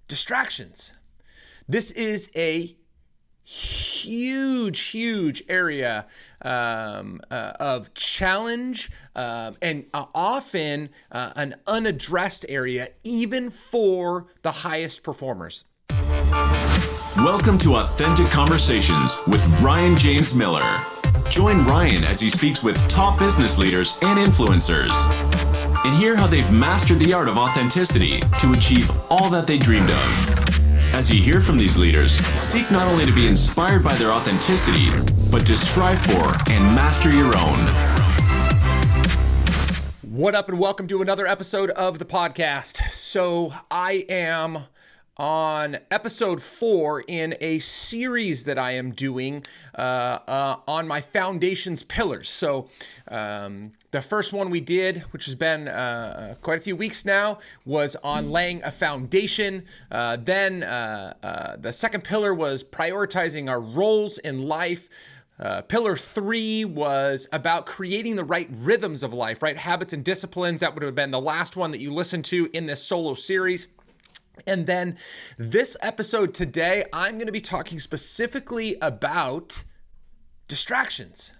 distractions. This is a huge area of challenge and often an unaddressed area, even for the highest performers. Welcome to Authentic Conversations with Ryan James Miller. Join Ryan as he speaks with top business leaders and influencers, and hear how they've mastered the art of authenticity to achieve all that they dreamed of. As you hear from these leaders, seek not only to be inspired by their authenticity, but to strive for and master your own. What up, and welcome to another episode of the podcast. So I am on episode 4 in a series that I am doing on my foundations pillars. So the first one we did, which has been quite a few weeks now, was on laying a foundation. Then the second pillar was prioritizing our roles in life. Pillar 3 was about creating the right rhythms of life, right? Habits and disciplines. That would have been the last one that you listened to in this solo series. And then this episode today, I'm going to be talking specifically about distractions.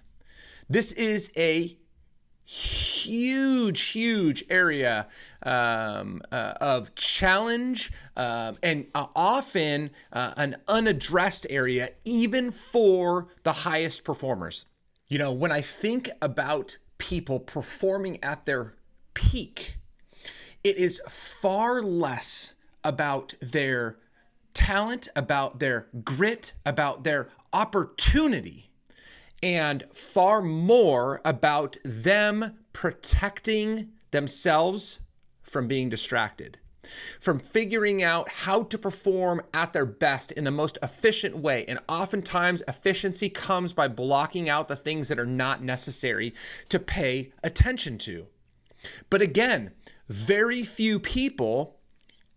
This is a huge area of challenge and often an unaddressed area, even for the highest performers. You know, when I think about people performing at their peak, it is far less about their talent, about their grit, about their opportunity, and far more about them protecting themselves from being distracted, from figuring out how to perform at their best in the most efficient way. And oftentimes efficiency comes by blocking out the things that are not necessary to pay attention to. But again, very few people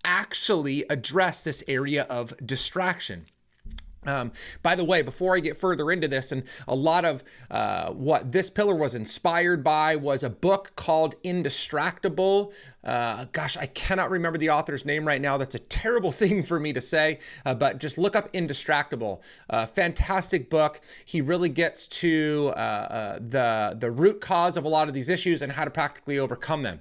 actually address this area of distraction. By the way, before I get further into this, and a lot of what this pillar was inspired by was a book called Indistractable. Gosh, I cannot remember the author's name right now. That's a terrible thing for me to say, but just look up Indistractable. Fantastic book. He really gets to the root cause of a lot of these issues and how to practically overcome them.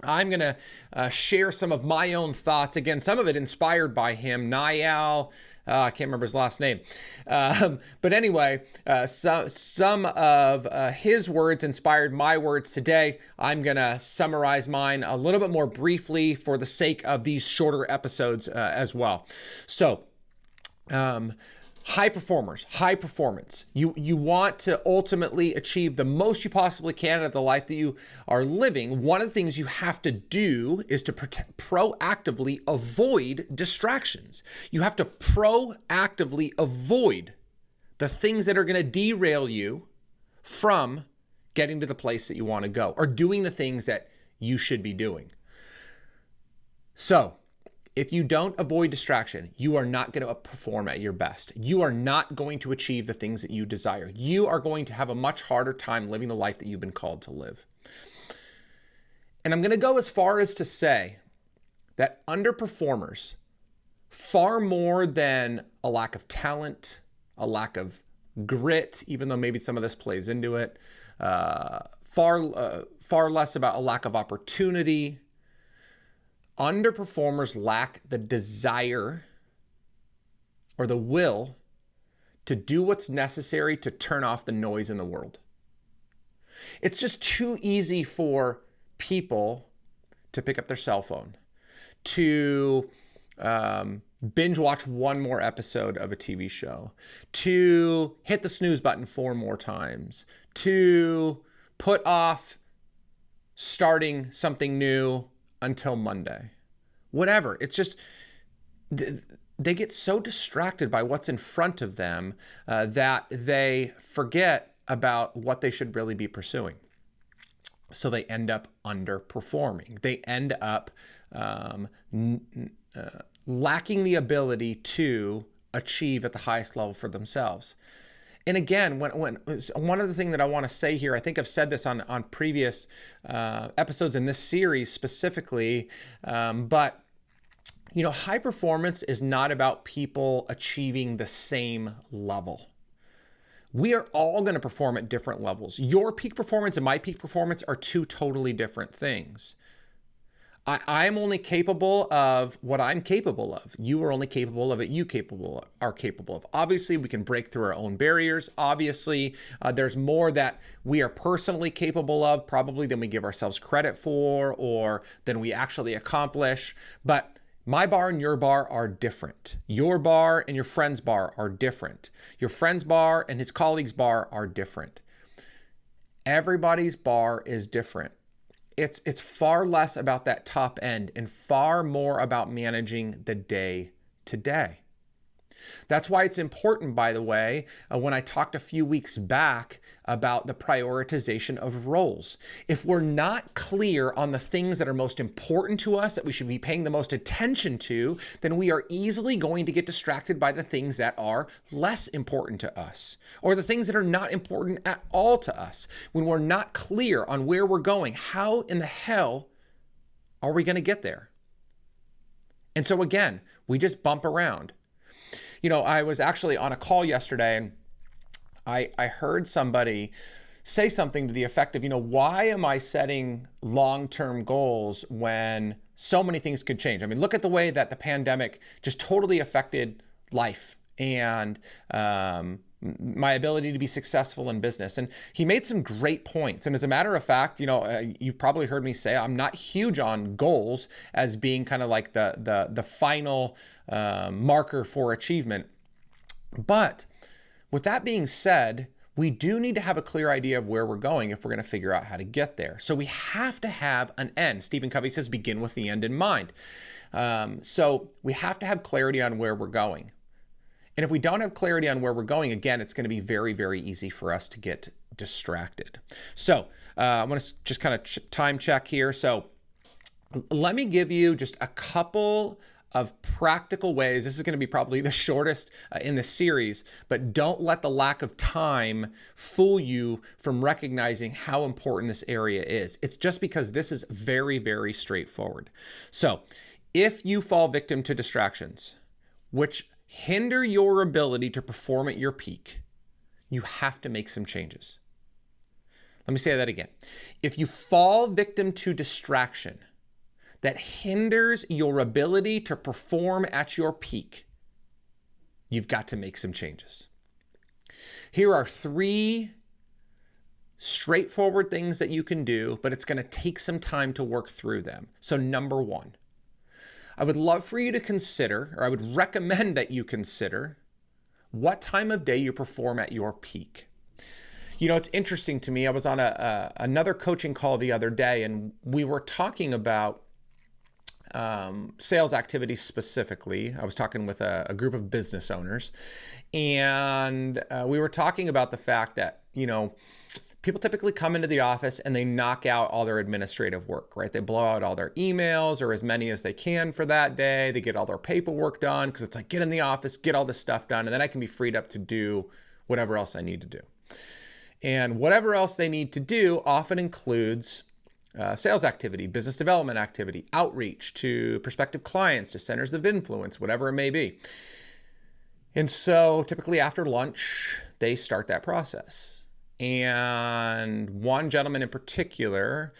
I'm going to share some of my own thoughts. Again, some of it inspired by him, Niall. I can't remember his last name. But anyway, some of his words inspired my words today. I'm going to summarize mine a little bit more briefly for the sake of these shorter episodes as well. So, high performers, high performance. You want to ultimately achieve the most you possibly can of the life that you are living. One of the things you have to do is to proactively avoid distractions. You have to proactively avoid the things that are going to derail you from getting to the place that you want to go or doing the things that you should be doing. So, if you don't avoid distraction, you are not going to perform at your best. You are not going to achieve the things that you desire. You are going to have a much harder time living the life that you've been called to live. And I'm going to go as far as to say that underperformers, far more than a lack of talent, a lack of grit, even though maybe some of this plays into it, far less about a lack of opportunity. Underperformers lack the desire or the will to do what's necessary to turn off the noise in the world. It's just too easy for people to pick up their cell phone, to binge watch one more episode of a TV show, to hit the snooze button 4 more times, to put off starting something new until Monday. Whatever. It's just, they get so distracted by what's in front of them that they forget about what they should really be pursuing. So they end up underperforming. They end up lacking the ability to achieve at the highest level for themselves. And again, when one of the things that I want to say here, I think I've said this on previous episodes in this series specifically, but High performance is not about people achieving the same level. We are all going to perform at different levels. Your peak performance and my peak performance are two totally different things. I'm only capable of what I'm capable of. You are only capable of what you are capable of. Obviously, we can break through our own barriers. Obviously, there's more that we are personally capable of, probably than we give ourselves credit for or than we actually accomplish. But my bar and your bar are different. Your bar and your friend's bar are different. Your friend's bar and his colleague's bar are different. Everybody's bar is different. It's far less about that top end and far more about managing the day to day. That's why it's important, by the way, when I talked a few weeks back about the prioritization of roles. If we're not clear on the things that are most important to us, that we should be paying the most attention to, then we are easily going to get distracted by the things that are less important to us, or the things that are not important at all to us. When we're not clear on where we're going, how in the hell are we going to get there? And so again, we just bump around. I was actually on a call yesterday and I heard somebody say something to the effect of, why am I setting long-term goals when so many things could change? I mean, look at the way that the pandemic just totally affected life and my ability to be successful in business. And he made some great points. And as a matter of fact, you've probably heard me say I'm not huge on goals as being kind of like the final marker for achievement. But with that being said, we do need to have a clear idea of where we're going if we're going to figure out how to get there. So we have to have an end. Stephen Covey says, begin with the end in mind. So we have to have clarity on where we're going. And if we don't have clarity on where we're going, again, it's going to be very, very easy for us to get distracted. So I'm going to just kind of time check here. So let me give you just a couple of practical ways. This is going to be probably the shortest in the series, but don't let the lack of time fool you from recognizing how important this area is. It's just because this is very, very straightforward. So if you fall victim to distractions, which hinder your ability to perform at your peak, you have to make some changes. Let me say that again. If you fall victim to distraction that hinders your ability to perform at your peak, you've got to make some changes. Here are 3 straightforward things that you can do, but it's going to take some time to work through them. So number 1, I would love for you to consider, or I would recommend that you consider, what time of day you perform at your peak. It's interesting to me. I was on another coaching call the other day, and we were talking about sales activities specifically. I was talking with a group of business owners, and we were talking about the fact that, people typically come into the office and they knock out all their administrative work, right? They blow out all their emails, or as many as they can for that day. They get all their paperwork done because it's like, get in the office, get all this stuff done, and then I can be freed up to do whatever else I need to do. And whatever else they need to do often includes sales activity, business development activity, outreach to prospective clients, to centers of influence, whatever it may be. And so typically after lunch, they start that process. And one gentleman in particular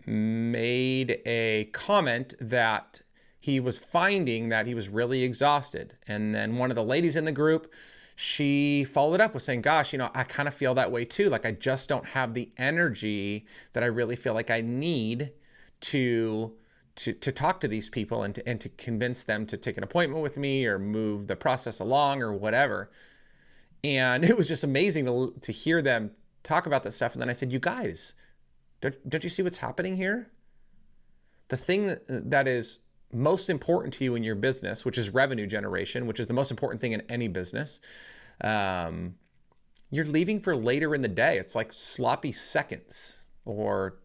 made a comment that he was finding that he was really exhausted. And then one of the ladies in the group, she followed up with saying, gosh, I kind of feel that way too. Like I just don't have the energy that I really feel like I need to talk to these people and to convince them to take an appointment with me or move the process along or whatever. And it was just amazing to hear them talk about that stuff. And then I said, you guys, don't you see what's happening here? The thing that is most important to you in your business, which is revenue generation, which is the most important thing in any business, you're leaving for later in the day. It's like sloppy seconds, or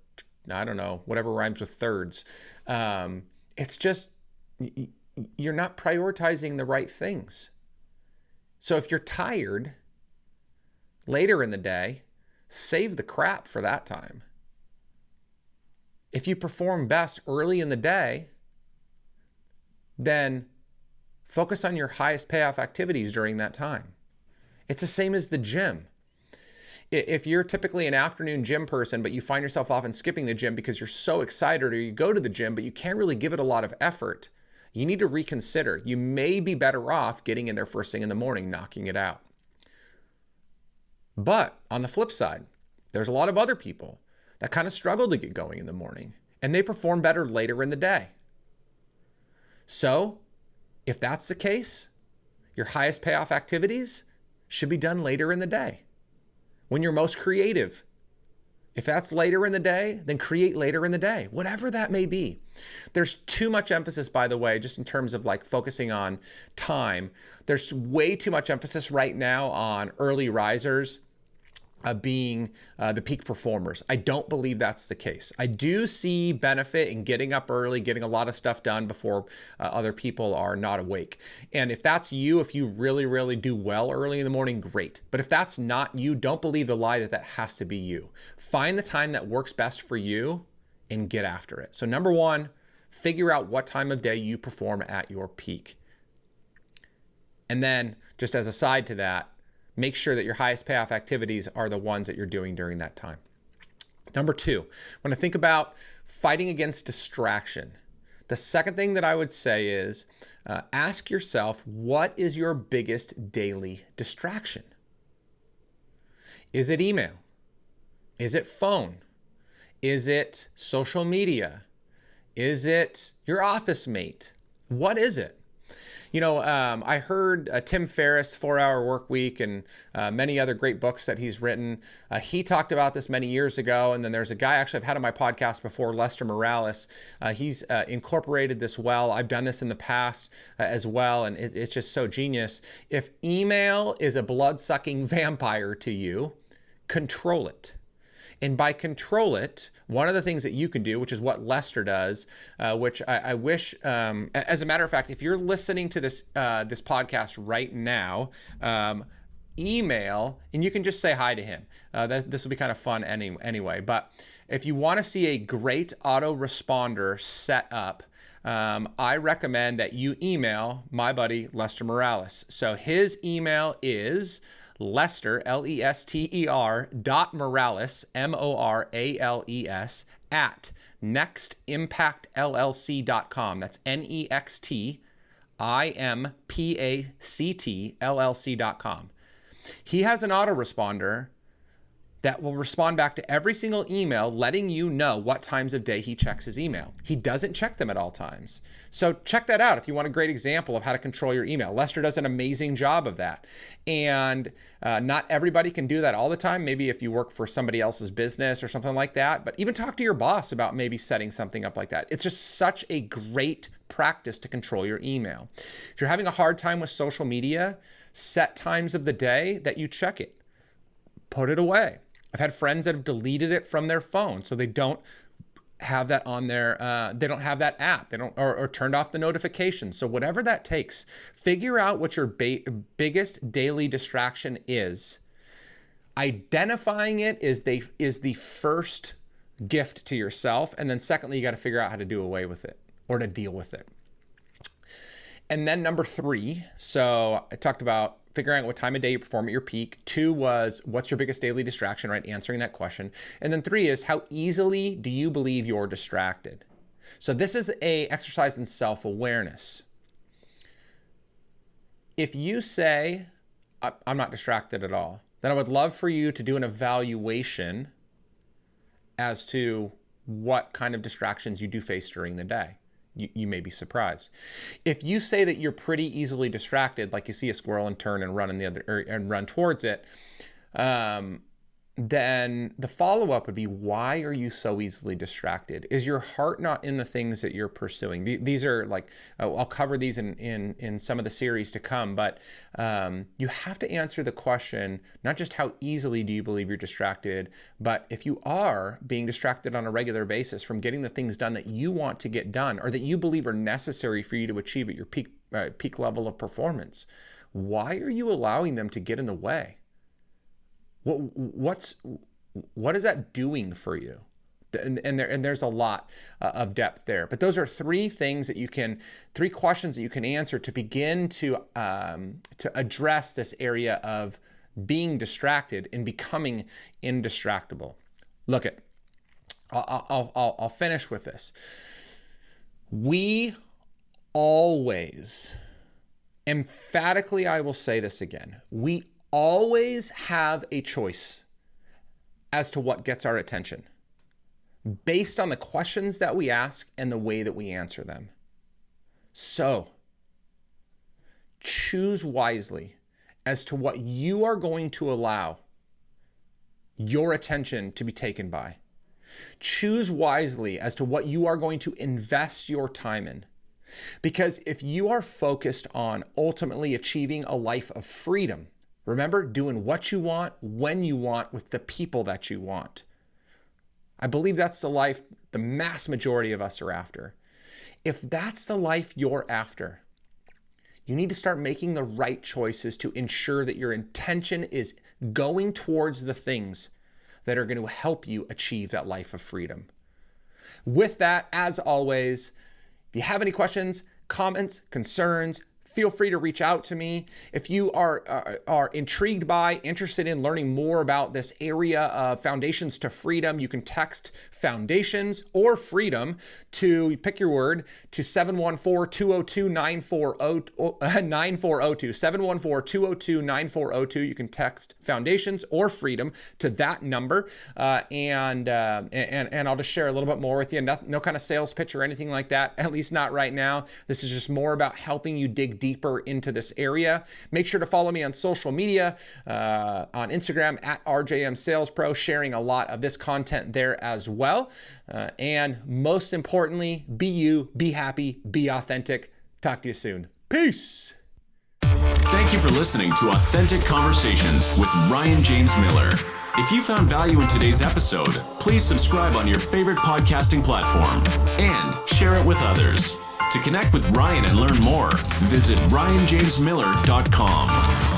I don't know, whatever rhymes with thirds. It's just, you're not prioritizing the right things. So if you're tired later in the day, save the crap for that time. If you perform best early in the day, then focus on your highest payoff activities during that time. It's the same as the gym. If you're typically an afternoon gym person, but you find yourself often skipping the gym because you're so excited, or you go to the gym, but you can't really give it a lot of effort, you need to reconsider. You may be better off getting in there first thing in the morning, knocking it out. But on the flip side, there's a lot of other people that kind of struggle to get going in the morning, and they perform better later in the day. So if that's the case, your highest payoff activities should be done later in the day, when you're most creative. If that's later in the day, then create later in the day, whatever that may be. There's too much emphasis, by the way, just in terms of like focusing on time. There's way too much emphasis right now on early risers being the peak performers. I don't believe that's the case. I do see benefit in getting up early, getting a lot of stuff done before other people are not awake. And if that's you, if you really, really do well early in the morning, great. But if that's not you, don't believe the lie that that has to be you. Find the time that works best for you and get after it. So number one, figure out what time of day you perform at your peak. And then just as a side to that, make sure that your highest payoff activities are the ones that you're doing during that time. Number two, when I think about fighting against distraction, the second thing that I would say is ask yourself, what is your biggest daily distraction? Is it email? Is it phone? Is it social media? Is it your office mate? What is it? You know, I heard Tim Ferriss, 4-Hour Work Week, and many other great books that he's written. He talked about this many years ago. And then there's a guy actually I've had on my podcast before, Lester Morales. He's incorporated this well. I've done this in the past as well. And it's just so genius. If email is a blood-sucking vampire to you, control it. And by control it, one of the things that you can do, which is what Lester does, which I wish, as a matter of fact, if you're listening to this this podcast right now, email, and you can just say hi to him. This will be kind of fun anyway. But if you want to see a great autoresponder set up, I recommend that you email my buddy Lester Morales. So his email is Lester, Lester, .Morales, Morales, at nextimpactllc.com. That's nextimpactllc.com. He has an autoresponder that will respond back to every single email, letting you know what times of day he checks his email. He doesn't check them at all times. So check that out if you want a great example of how to control your email. Lester does an amazing job of that. And not everybody can do that all the time. Maybe if you work for somebody else's business or something like that, but even talk to your boss about maybe setting something up like that. It's just such a great practice to control your email. If you're having a hard time with social media, set times of the day that you check it. Put it away. I've had friends that have deleted it from their phone, so they don't have that on their, they don't have that app, they don't, or turned off the notifications. So whatever that takes, figure out what your biggest daily distraction is. Identifying it is the first gift to yourself, and then secondly, you got to figure out how to do away with it or to deal with it. And then number three, so I talked about figuring out what time of day you perform at your peak. 2 was, what's your biggest daily distraction, right? Answering that question. And then 3 is, how easily do you believe you're distracted? So this is a exercise in self-awareness. If you say, I'm not distracted at all, then I would love for you to do an evaluation as to what kind of distractions you do face during the day. You may be surprised. If you say that you're pretty easily distracted, like you see a squirrel and turn and run in the other, and run towards it, then the follow-up would be, why are you so easily distracted? Is your heart not in the things that you're pursuing? These are like, I'll cover these in some of the series to come, but you have to answer the question, not just how easily do you believe you're distracted, but if you are being distracted on a regular basis from getting the things done that you want to get done or that you believe are necessary for you to achieve at your peak level of performance, why are you allowing them to get in the way? What is that doing for you? And there's a lot of depth there. But those are three questions that you can answer to begin to address this area of being distracted and becoming indistractable. Look at, I'll finish with this. We always, emphatically, I will say this again, we always have a choice as to what gets our attention based on the questions that we ask and the way that we answer them. So, choose wisely as to what you are going to allow your attention to be taken by. Choose wisely as to what you are going to invest your time in. Because if you are focused on ultimately achieving a life of freedom, remember, doing what you want, when you want, with the people that you want. I believe that's the life the mass majority of us are after. If that's the life you're after, you need to start making the right choices to ensure that your intention is going towards the things that are going to help you achieve that life of freedom. With that, as always, if you have any questions, comments, concerns, feel free to reach out to me. If you are intrigued by, interested in learning more about this area of foundations to freedom, you can text foundations or freedom to, pick your word, to 714-202-9402, 714-202-9402. You can text foundations or freedom to that number. And I'll just share a little bit more with you. No kind of sales pitch or anything like that, at least not right now. This is just more about helping you dig deeper into this area. Make sure to follow me on social media, on Instagram at RJM Sales Pro, sharing a lot of this content there as well. And most importantly, be you, be happy, be authentic. Talk to you soon. Peace. Thank you for listening to Authentic Conversations with Ryan James Miller. If you found value in today's episode, please subscribe on your favorite podcasting platform and share it with others. To connect with Ryan and learn more, visit ryanjamesmiller.com.